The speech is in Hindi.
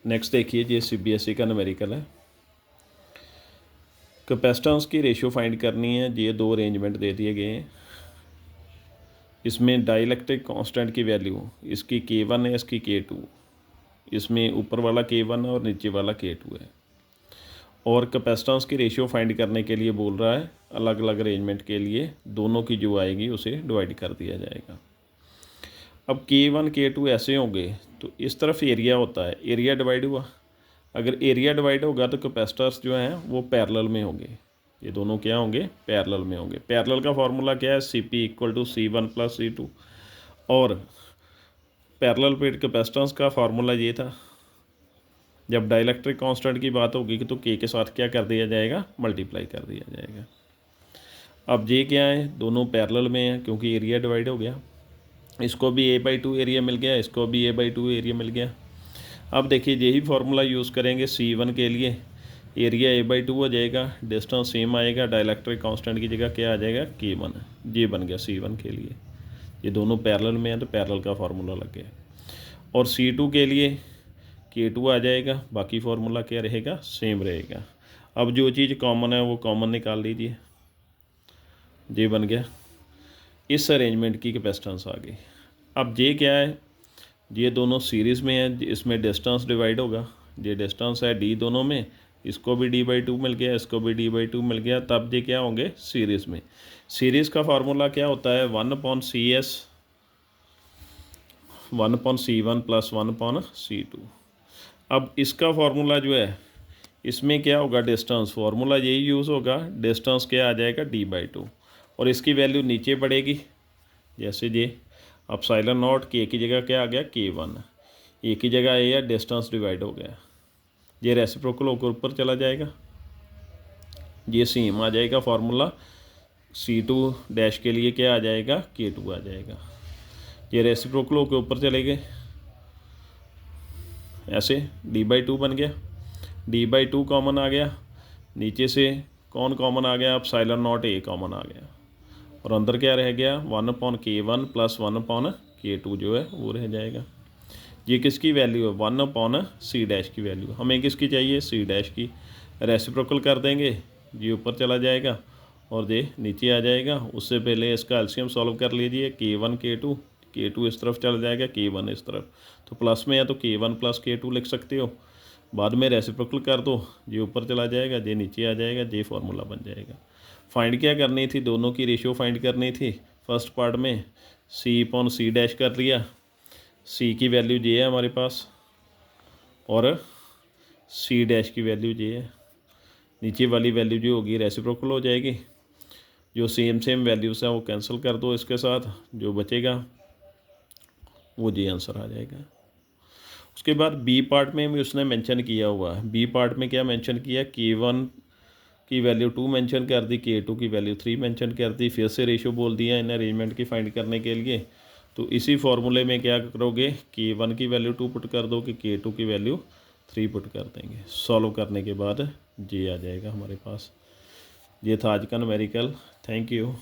नेक्स्ट देखिए ये CBSE का न्यूमेरिकल है। कैपेसिटेंस की रेशियो फाइंड करनी है। ये दो अरेंजमेंट दे दिए गए हैं। इसमें डाइलेक्ट्रिक कांस्टेंट की वैल्यू इसकी K1 है, इसकी K2। इसमें ऊपर वाला K1 है और नीचे वाला K2 है। और कैपेसिटेंस की रेशियो फाइंड करने के लिए बोल रहा है अलग अलग अरेंजमेंट के लिए दोनों की जो आएगी उसे डिवाइड कर दिया जाएगा। अब K1 K2 ऐसे होंगे तो इस तरफ एरिया होता है, एरिया डिवाइड हुआ। अगर एरिया डिवाइड होगा तो कैपेसिटर्स जो हैं वो पैरेलल में होंगे। ये दोनों क्या होंगे? पैरेलल में होंगे। पैरेलल का फार्मूला क्या है? CP = C1 + C2। और पैरेलल प्लेट कैपेसिटेंस का फार्मूला ये था, जब डाइलेक्ट्रिक कांस्टेंट की बात होगी तो K के साथ क्या कर दिया जाएगा? मल्टीप्लाई कर दिया जाएगा। अब ये क्या है? दोनों पैरेलल में है क्योंकि एरिया डिवाइड हो गया। इसको भी A/2 एरिया मिल गया, इसको भी A/2 एरिया मिल गया। अब देखिए यही फार्मूला यूज़ करेंगे C1 के लिए। एरिया A/2 हो जाएगा, डिस्टेंस सेम आएगा, डाइलेक्ट्रिक कांस्टेंट की जगह क्या आ जाएगा? K1। ये बन गया C1 के लिए। ये दोनों पैरेलल में हैं तो पैरेलल का फार्मूला लग गया। और C2 के लिए K2 आ जाएगा, बाकी फार्मूला क्या रहेगा? सेम रहेगा। अब जो चीज़ कॉमन है वो कॉमन निकाल लीजिए। ये बन गया। इस अरेंजमेंट की कैपेसिटेंस आ गई। अब ये क्या है? ये दोनों सीरीज़ में है, इसमें डिस्टेंस डिवाइड होगा। ये डिस्टेंस है D दोनों में, इसको भी D/2 मिल गया, इसको भी D/2 मिल गया। तब ये क्या होंगे? सीरीज़ में। सीरीज़ का फार्मूला क्या होता है? 1/CS 1/C1 + 1/C2। अब इसका फार्मूला जो है इसमें क्या होगा? डिस्टेंस फार्मूला यही यूज़ होगा। डिस्टेंस क्या आ जाएगा? D/2। और इसकी वैल्यू नीचे पड़ेगी जैसे ये ε0 K की जगह क्या आ गया? K1। A की जगह A है, डिस्टेंस डिवाइड हो गया। ये रेसिप्रोकल होकर ऊपर चला जाएगा। ये सेम आ जाएगा फार्मूला। C2 डैश के लिए क्या आ जाएगा? K2 आ जाएगा। ये रेसिप्रोकल होकर ऊपर चले गए, ऐसे D/2 बन गया। D/2 कॉमन आ गया, नीचे से कौन कॉमन आ गया? ε0 A कॉमन आ गया। और अंदर क्या रह गया? 1/K1 + 1/K2 जो है वो रह जाएगा। ये किसकी वैल्यू है? 1/C डैश की वैल्यू। हमें किसकी चाहिए? C डैश की। रेसिप्रोकल कर देंगे, ये ऊपर चला जाएगा और ये नीचे आ जाएगा। उससे पहले इसका एलसीएम सॉल्व कर लीजिए। K1 K2, K2 इस तरफ चला जाएगा, K1 इस तरफ। तो प्लस में है तो K1 + K2 लिख सकते हो। बाद में रेसिप्रोकल कर दो, ये ऊपर चला जाएगा, ये नीचे आ जाएगा, ये फार्मूला बन जाएगा। फाइंड क्या करनी थी? दोनों की रेशियो फाइंड करनी थी। फर्स्ट पार्ट में C/C डैश कर लिया। C की वैल्यू ये है हमारे पास और C डैश की वैल्यू ये है। नीचे वाली वैल्यू जो होगी रेसिप्रोकल हो जाएगी। जो सेम वैल्यूज़ हैं वो कैंसिल कर दो इसके साथ, जो बचेगा वो ये आंसर आ जाएगा। उसके बाद बी पार्ट में भी उसने मेंशन किया हुआ है। बी पार्ट में क्या मेंशन किया? K1 की वैल्यू 2 मेंशन कर दी, K2 की वैल्यू 3 मेंशन कर दी। फिर से रेशियो बोल दिया इन अरेंजमेंट की फाइंड करने के लिए। तो इसी फार्मूले में क्या करोगे? K1 की वैल्यू 2 पुट कर दो कि K2 की वैल्यू 3 पुट कर देंगे। सॉल्व करने के बाद ये आ जाएगा हमारे पास। ये था आज का न्यूमेरिकल। Thank you.